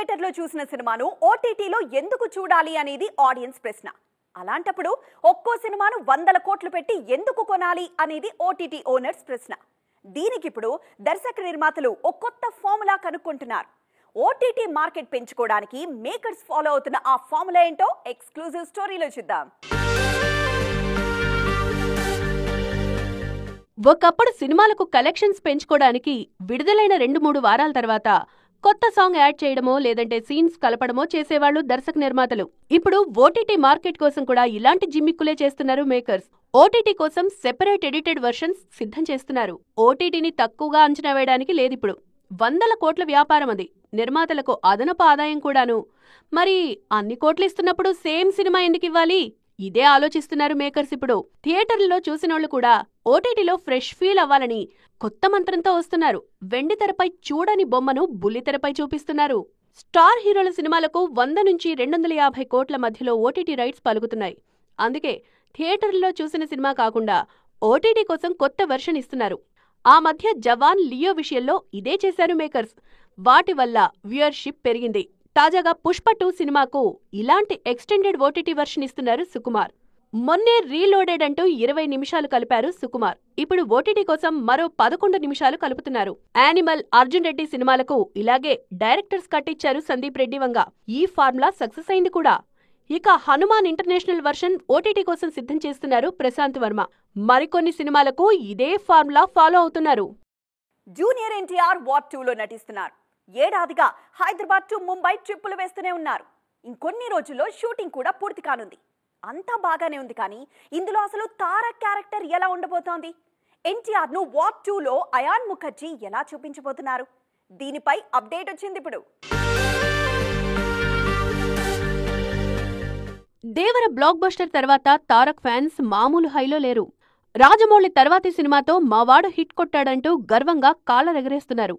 థియేటర్లో చూసిన సినిమాను ఓటీటీలో ఎందుకు చూడాలి అనేది ఆడియన్స్ ప్రశ్న. అలాంటప్పుడు ఒక్కో సినిమాను వందల కోట్లు పెట్టి ఎందుకు కొనాలి అనేది ఓటీటీ ఓనర్స్ ప్రశ్న. దీనికిప్పుడు దర్శక నిర్మాతలు ఒక కొత్త ఫార్ములా కనుక్కుంటున్నారు. ఓటీటీ మార్కెట్ పెంచుకోవడానికి మేకర్స్ ఫాలో అవుతున్న ఆ ఫార్ములా ఏంటో ఎక్స్క్లూజివ్ స్టోరీలో చూద్దాం. ఒకప్పుడు సినిమాలకు కలెక్షన్స్ పెంచుకోవడానికి విడుదలైన 2-3 వారాల తర్వాత కొత్త సాంగ్ యాడ్ చేయడమో లేదంటే సీన్స్ కలపడమో చేసేవాళ్లు దర్శక నిర్మాతలు. ఇప్పుడు ఓటీటీ మార్కెట్ కోసం కూడా ఇలాంటి జిమ్మిక్కులే చేస్తున్నారు మేకర్స్. ఓటీటీ కోసం సెపరేట్ ఎడిటెడ్ వర్షన్స్ సిద్ధం చేస్తున్నారు. ఓటీటీని తక్కువగా అంచనా వేయడానికి లేదిప్పుడు. వందల కోట్ల వ్యాపారం అది. నిర్మాతలకు అదనపు ఆదాయం కూడాను. మరి అన్ని కోట్లు ఇస్తున్నప్పుడు సేమ్ సినిమా ఎందుకు ఇవ్వాలి? ఇదే ఆలోచిస్తున్నారు మేకర్స్ ఇప్పుడు. థియేటర్లలో చూసినోళ్లు కూడా ఓటీటీలో ఫ్రెష్ ఫీల్ అవ్వాలని కొత్త మంత్రంతో వస్తున్నారు. వెండితెరపై చూడని బొమ్మను బుల్లితెరపై చూపిస్తున్నారు. స్టార్ హీరోల సినిమాలకు 100 నుంచి 250 కోట్ల మధ్యలో ఓటీటీ రైట్స్ పలుకుతున్నాయి. అందుకే థియేటర్లలో చూసిన సినిమా కాకుండా ఓటీటీ కోసం కొత్త వెర్షన్ ఇస్తున్నారు. ఆ మధ్య జవాన్, లియో విషయంలో ఇదే చేశారు మేకర్స్. వాటి వల్ల వ్యూయర్షిప్ పెరిగింది. తాజాగా పుష్ప 2 సినిమాకు ఇలాంటి ఎక్స్టెండెడ్ ఓటీటీ వర్షన్ ఇస్తున్నారు సుకుమార్. మొన్నే రీలోడెడ్ అంటూ 20 నిమిషాలు కలిపారు సుకుమార్. ఇప్పుడు ఓటీటీ కోసం మరో 11 నిమిషాలు కలుపుతున్నారు. యానిమల్, అర్జున్ రెడ్డి సినిమాలకు ఇలాగే డైరెక్టర్స్ కట్టిచ్చారు సందీప్ రెడ్డి వంగ. ఈ ఫార్ములా సక్సెస్ అయింది కూడా. ఇక హనుమాన్ ఇంటర్నేషనల్ వర్షన్ ఓటీటీ కోసం సిద్ధం చేస్తున్నారు ప్రశాంత్ వర్మ. మరికొన్ని సినిమాలకు ఇదే ఫార్ములా ఫాలో అవుతున్నారు. జూనియర్ ఎన్టీఆర్ వార్ 2లో నటిస్తున్నారు. ఏడాదిగా హైదరాబాద్ టు ముంబై ట్రిప్పులు వేస్తూనే ఉన్నారు. ఇంకొన్ని రోజుల్లో షూటింగ్ కూడా పూర్తి కానుంది. అంతా బాగానే ఉంది, కానీ ఇందులో అసలు తారక్ క్యారెక్టర్ ఎలా ఉండబోతోంది? ఎన్టీఆర్ ను వార్ 2లో అయాన్ ముఖర్జీ ఎలా చూపించబోతున్నారు? దీనిపై అప్డేట్ వచ్చింది ఇప్పుడు. దేవర బ్లాక్ బస్టర్ తర్వాత తారక్ ఫ్యాన్స్ మామూలు హైలో లేరు. రాజమౌళి తర్వాతి సినిమాతో మావాడు హిట్ కొట్టాడంటూ గర్వంగా కాళ్ళరెగరేస్తున్నారు.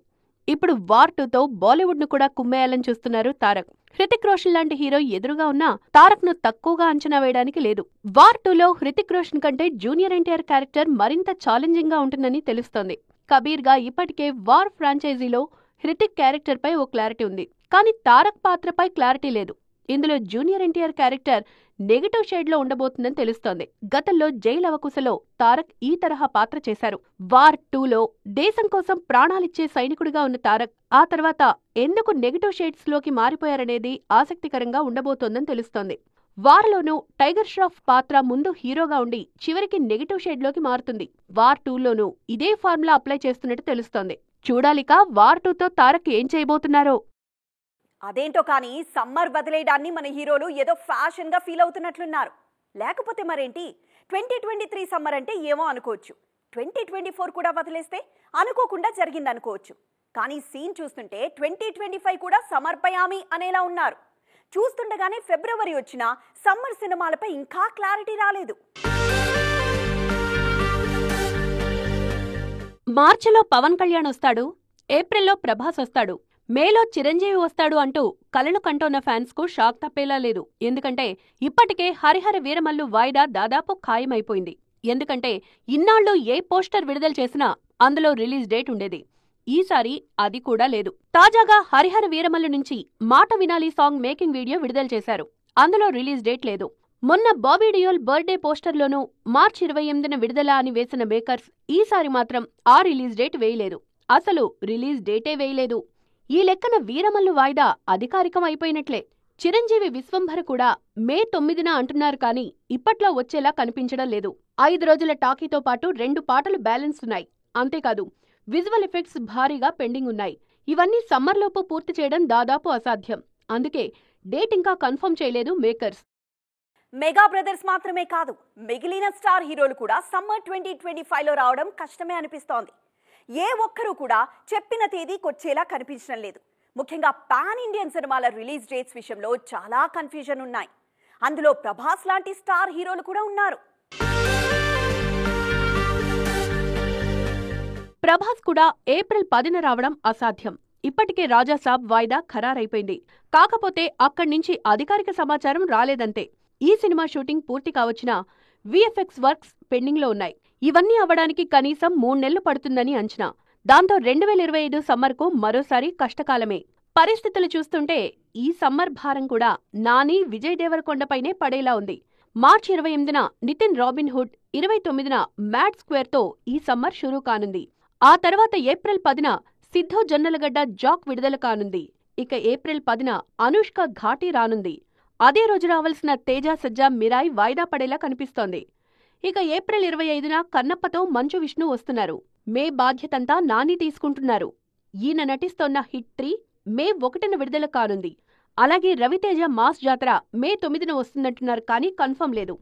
ఇప్పుడు వార్ 2తో బాలీవుడ్ ను కూడా కుమ్మేయాలని చూస్తున్నారు తారక్. హృతిక్ రోషన్ లాంటి హీరో ఎదురుగా ఉన్నా తారక్ ను తక్కువగా అంచనా వేయడానికి లేదు. వార్ 2లో హృతిక్ రోషన్ కంటే జూనియర్ ఎన్టీఆర్ క్యారెక్టర్ మరింత ఛాలెంజింగ్ గా ఉంటుందని తెలుస్తోంది. కబీర్ గా ఇప్పటికే వార్ ఫ్రాంచైజీలో హృతిక్ క్యారెక్టర్ పై ఓ క్లారిటీ ఉంది, కానీ తారక్ పాత్రపై క్లారిటీ లేదు. ఇందులో junior NTR character negative shade లో ఉండబోతుందని తెలుస్తోంది. గతంలో జైల్ అవకుశలో తారక్ ఈ తరహా పాత్ర చేశారు. వార్ 2లో దేశం కోసం ప్రాణాలిచ్చే సైనికుడిగా ఉన్న తారక్ ఆ తర్వాత ఎందుకు నెగటివ్ షేడ్స్ లోకి మారిపోయారనేది ఆసక్తికరంగా ఉండబోతోందని తెలుస్తోంది. వార్లోనూ టైగర్ ష్రాఫ్ పాత్ర ముందు హీరోగా ఉండి చివరికి నెగటివ్ షేడ్ లోకి మారుతుంది. వార్ 2లోనూ ఇదే ఫార్ములా అప్లై చేస్తున్నట్టు తెలుస్తోంది. చూడాలిక వార్ 2తో తారక్ ఏం చేయబోతున్నారో. అదేంటో కానీ సమ్మర్ వదిలేయడాన్ని మన హీరోలు ఏదో ఫ్యాషన్ గా ఫీల్ అవుతున్నట్లున్నారు. లేకపోతే మరేంటి, 2023 సమ్మర్ అంటే ఏమో అనుకోవచ్చు, 2024 కూడా వదిలేస్తే అనుకోకుండా జరిగిందనుకోవచ్చు. కానీ సీన్ చూస్తుంటే 2025 కూడా సమర్పయామి అనేలా ఉన్నారు. చూస్తుండగానే ఫిబ్రవరి వచ్చినా సమ్మర్ సినిమాలపై ఇంకా క్లారిటీ రాలేదు. మార్చిలో పవన్ కళ్యాణ్ వస్తాడు, ఏప్రిల్లో ప్రభాస్ వస్తాడు, మేలో చిరంజీవి వస్తాడు అంటూ కలలు కంటోన్న ఫ్యాన్స్ కు షాక్ తప్పేలా లేదు. ఎందుకంటే ఇప్పటికే హరిహర వీరమల్లు వాయిదా దాదాపు ఖాయమైపోయింది. ఎందుకంటే ఇన్నాళ్లు ఏ పోస్టర్ విడుదల చేసినా అందులో రిలీజ్ డేట్ ఉండేది. ఈసారి అది కూడా లేదు. తాజాగా హరిహర వీరమల్లు నుంచి మాట వినాలి సాంగ్ మేకింగ్ వీడియో విడుదల చేశారు. అందులో రిలీజ్ డేట్ లేదు. మొన్న బాబీ డియోల్ బర్త్డే పోస్టర్లోనూ మార్చి 28న విడుదల అని వేసిన మేకర్స్ ఈసారి మాత్రం ఆ రిలీజ్ డేట్ వేయలేదు. అసలు రిలీజ్ డేటే వేయలేదు. ఈ లెక్కన వీరమల్లు వాయిదా అధికారికం అయిపోయినట్లే. చిరంజీవి విశ్వంభర కూడా మే 9న అంటున్నారు, కానీ ఇప్పట్లో వచ్చేలా కనిపించడం లేదు. 5 రోజుల టాకీతో పాటు 2 పాటలు బ్యాలెన్స్ ఉన్నాయి. అంతేకాదు విజువల్ ఎఫెక్ట్స్ భారీగా పెండింగ్ ఉన్నాయి. ఇవన్నీ సమ్మర్లోపు పూర్తి చేయడం దాదాపు అసాధ్యం. అందుకే డేట్ ఇంకా కన్ఫర్మ్ చేయలేదు మేకర్స్. మెగా బ్రదర్స్ మాత్రమే కాదు, మిగిలిన స్టార్ హీరోలు కూడా సమ్మర్ 2025లో రావడం కష్టమే అనిపిస్తోంది. ఏ ఒక్కరూ కూడా చెప్పిన తేదీకొచ్చేలా కనిపించడం లేదు. ముఖ్యంగా పాన్ ఇండియన్ సినిమాల రిలీజ్ డేట్స్ విషయంలో చాలా కన్ఫ్యూజన్ ఉన్నాయి. అందులో ప్రభాస్ లాంటి స్టార్ హీరోలు కూడా ఉన్నారు. ప్రభాస్ కూడా ఏప్రిల్ 10న రావడం అసాధ్యం. ఇప్పటికే రాజాసాబ్ వాయిదా ఖరారైపోయింది. కాకపోతే అక్కడి నుంచి అధికారిక సమాచారం రాలేదంతే. ఈ సినిమా షూటింగ్ పూర్తి కావచ్చినా విఎఫ్ఎక్స్ వర్క్స్ పెండింగ్లో ఉన్నాయి. ఇవన్నీ అవ్వడానికి కనీసం 3 నెలలు పడుతుందని అంచనా. దాంతో 2025 సమ్మర్కు మరోసారి కష్టకాలమే. పరిస్థితులు చూస్తుంటే ఈ సమ్మర్ భారం కూడా నాని, విజయ్ దేవరకొండపైనే పడేలా ఉంది. మార్చి 28న నితిన్ రాబిన్హుడ్, 29న మ్యాడ్ స్క్వేర్తో ఈ సమ్మర్ షురూ కానుంది. ఆ తర్వాత ఏప్రిల్ 10న సిద్ధు జొన్నలగడ్డ జాక్ విడుదల కానుంది. ఇక ఏప్రిల్ 10న అనుష్క ఘాటీ రానుంది. అదే రోజు రావాల్సిన తేజ సజ్జా మిరాయ్ వాయిదా పడేలా కనిపిస్తోంది. ఇక ఏప్రిల్ 25న కన్నప్పతో మంచు విష్ణు వస్తున్నారు. మే బాధ్యతంతా నాని తీసుకుంటున్నారు. ఈయన నటిస్తోన్న హిట్ 3 మే 1న విడుదల కానుంది. అలాగే రవితేజ మాస్ జాతర మే 9న వస్తుందంటున్నారు, కానీ కన్ఫర్మ్ లేదు.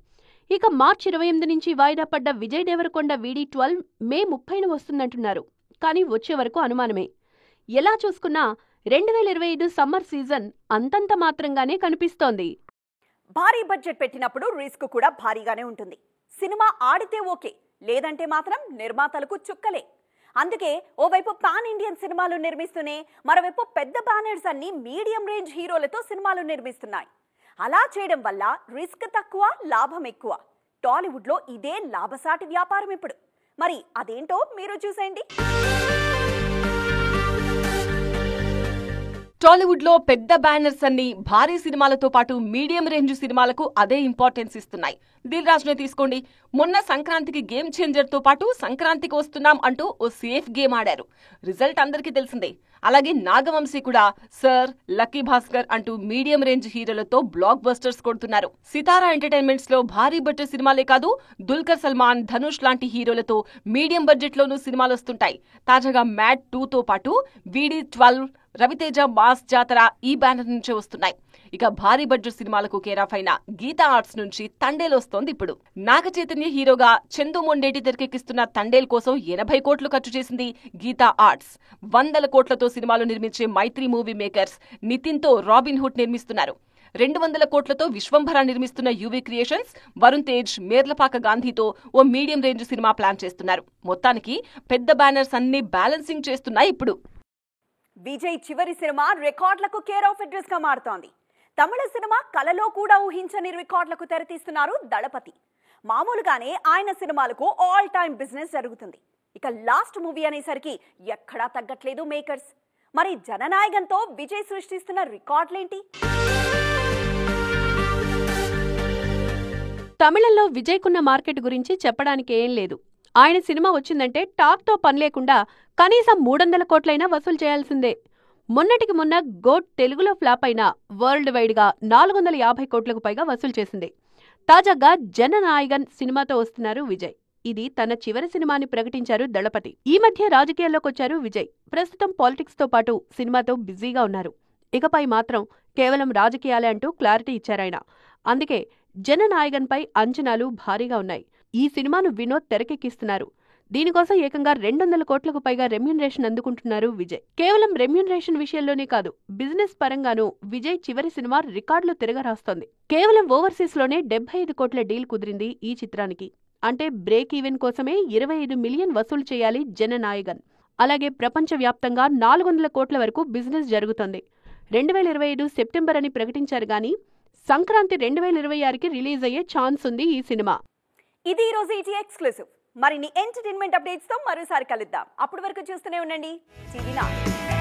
ఇక మార్చి 28 నుంచి వాయిదా పడ్డ విజయ్ దేవరకొండ వీడి 12 మే 30న వస్తుందంటున్నారు, కానీ వచ్చే వరకు అనుమానమే. ఎలా చూసుకున్నా 2025 సమ్మర్ సీజన్ అంతంత మాత్రంగానే కనిపిస్తోంది. భారీ బడ్జెట్ పెట్టినప్పుడు రిస్క్ కూడా భారీగానే ఉంటుంది. సినిమా ఆడితే ఓకే, లేదంటే మాత్రం నిర్మాతలకు చుక్కలే. అందుకే ఓవైపు పాన్ ఇండియన్ సినిమాలు నిర్మిస్తూనే మరోవైపు పెద్ద బ్యానర్స్ అన్ని మీడియం రేంజ్ హీరోలతో సినిమాలు నిర్మిస్తున్నాయి. అలా చేయడం వల్ల రిస్క్ తక్కువ, లాభం ఎక్కువ. టాలీవుడ్లో ఇదే లాభసాటి వ్యాపారం ఇప్పుడు. మరి అదేంటో మీరు చూసేయండి. టాలీవుడ్ లో పెద్ద బ్యానర్స్ అన్ని భారీ సినిమాలతో పాటు మీడియం రేంజ్ సినిమాలకు అదే ఇంపార్టెన్స్ ఇస్తున్నాయి. దిల్ రాజు నే తీసుకోండి. మొన్న సంక్రాంతికి గేమ్ చేంజర్ తో పాటు సంక్రాంతికి వస్తున్నాం అంటూ ఓ సేఫ్ గేమ్ ఆడారు. రిజల్ట్ అందరికీ తెలిసిందే. అలాగే నాగవంశీ కూడా సర్, లక్కీ భాస్కర్ అంటూ మీడియం రేంజ్ హీరోలతో బ్లాక్ బస్టర్స్ కొడుతున్నారు. సితారా ఎంటర్టైన్మెంట్స్ లో భారీ బడ్జెట్ సినిమాలే కాదు, దుల్కర్ సల్మాన్, ధనుష్ లాంటి హీరోలతో మీడియం బడ్జెట్ లోనూ సినిమాలు వస్తుంటాయి. తాజాగా మ్యాడ్ 2తో పాటు వీడి 12, రవితేజ మాస్ జాతర ఈ బ్యానర్ నుంచే వస్తున్నాయి. ఇక భారీ బడ్జెట్ సినిమాలకు కేరాఫ్ అయిన గీతా ఆర్ట్స్ నుంచి తండేల్ వస్తోంది ఇప్పుడు. నాగ చైతన్య హీరోగా చందు మొండేటి తెరకెక్కిస్తున్న తండేల్ కోసం 80 కోట్లు ఖర్చు చేసింది గీతా ఆర్ట్స్. 100 కోట్లతో సినిమాలు నిర్మించే మైత్రి మూవీ మేకర్స్ నితిన్ తో రాబిన్హుడ్ నిర్మిస్తున్నారు. 200 కోట్లతో విశ్వంభర నిర్మిస్తున్న యువి క్రియేషన్స్ వరుణ్ తేజ్, మేర్లపాక గాంధీతో ఓ మీడియం రేంజ్ సినిమా ప్లాన్ చేస్తున్నారు. మొత్తానికి పెద్ద బ్యానర్స్ అన్ని బ్యాలెన్సింగ్ చేస్తున్నాయి ఇప్పుడు. విజయ్ చివరి సినిమా రికార్డులకు కేర్ ఆఫ్ అడ్రస్ గా మారుతోంది. తమిళ సినిమా కలలో కూడా ఊహించని రికార్డులకు తెరతీస్తున్నారు దళపతి. మామూలుగానే ఆయన సినిమాలకు ఆల్ టైమ్ బిజినెస్ జరుగుతుంది. ఇక లాస్ట్ మూవీ అనేసరికి ఎక్కడా తగ్గట్లేదు మేకర్స్. మరి జననాయకంతో విజయ్ సృష్టిస్తున్న రికార్డులేంటి? తమిళంలో విజయ్కున్న మార్కెట్ గురించి చెప్పడానికి ఏం లేదు. ఆయన సినిమా వచ్చిందంటే టాక్తో పని లేకుండా కనీసం 300 కోట్లైనా వసూలు చేయాల్సిందే. మొన్నటికి మొన్న గోట్ తెలుగులో ఫ్లాప్ అయిన వరల్డ్ వైడ్ గా 450 కోట్లకు పైగా వసూలు చేసింది. తాజాగా జననాయకన్ సినిమాతో వస్తున్నారు విజయ్. ఇది తన చివరి సినిమాని ప్రకటించారు దళపతి. ఈ మధ్య రాజకీయాల్లోకొచ్చారు విజయ్. ప్రస్తుతం పాలిటిక్స్ తో పాటు సినిమాతో బిజీగా ఉన్నారు. ఇకపై మాత్రం కేవలం రాజకీయాలే అంటూ క్లారిటీ ఇచ్చారాయన. అందుకే జననాయకన్ పై అంచనాలు భారీగా ఉన్నాయి. ఈ సినిమాను వినోద్ తెరకెక్కిస్తున్నారు. దీనికోసం ఏకంగా 200 కోట్లకు పైగా రెమ్యూనరేషన్ అందుకుంటున్నారు విజయ్. కేవలం రెమ్యూనరేషన్ విషయంలోనే కాదు, బిజినెస్ పరంగానూ విజయ్ చివరి సినిమా రికార్డులు తిరగరాస్తోంది. కేవలం ఓవర్సీస్ లోనే 75 కోట్ల డీల్ కుదిరింది ఈ చిత్రానికి. అంటే బ్రేక్ ఈవెన్ కోసమే 25 మిలియన్ వసూలు చేయాలి జననాయకన్. అలాగే ప్రపంచవ్యాప్తంగా 400 కోట్ల వరకు బిజినెస్ జరుగుతోంది. 2025 సెప్టెంబర్ అని ప్రకటించారు గానీ సంక్రాంతి 2026కి రిలీజ్ అయ్యే ఛాన్స్ ఉంది ఈ సినిమా. ఇది ఈ రోజు ఈటీ ఎక్స్క్లూసివ్. మరిన్ని ఎంటర్టైన్మెంట్ అప్డేట్స్ తో మరోసారి కలుద్దాం. అప్పటి వరకు చూస్తూనే ఉండండి టీవీ9.